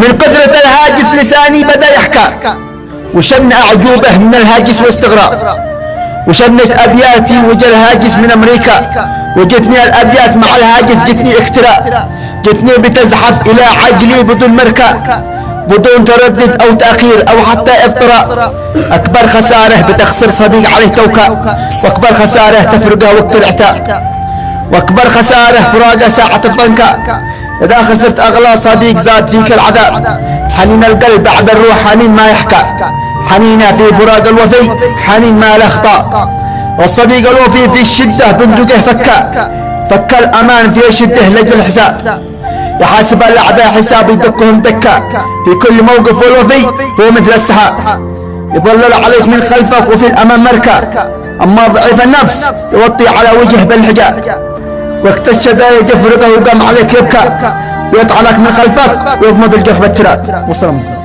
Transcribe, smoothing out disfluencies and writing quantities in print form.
من قدرة الهاجس لساني بدأ يحكى، وشن أعجوبه من الهاجس واستغراب، وشنت أبياتي وجا الهاجس من أمريكا، وجتني الأبيات مع الهاجس جتني اختراء، جتني بتزحف إلى عقلي بدون مركة، بدون تردد أو تأخير أو حتى اضطراء. أكبر خسارة بتخسر صديق عليه توكا، وأكبر خسارة تفرقه وقت العتاء، وأكبر خسارة فراقه ساعة الضنكا. إذا خسرت أغلى صديق زاد فيك العذاب، حنين القلب بعد الروح حنين ما يحكى، حنينه في فراق الوفي حنين ما له أخطاء. والصديق الوفي في الشدة بندقه فك الأمان في شده لجل الحساب، يحاسب الأعداء حساب يدقهم دكا، في كل موقف والوفي هو مثل السحاب، يظلل عليك من خلفك وفي الأمام مركا. أما ضعيف النفس يوطي على وجه بالحجاب، وقت الشدائد يفرقه وقام عليك يبكى، ويطعنك من خلفك ويضمد الجرح بالتراب. وسلام.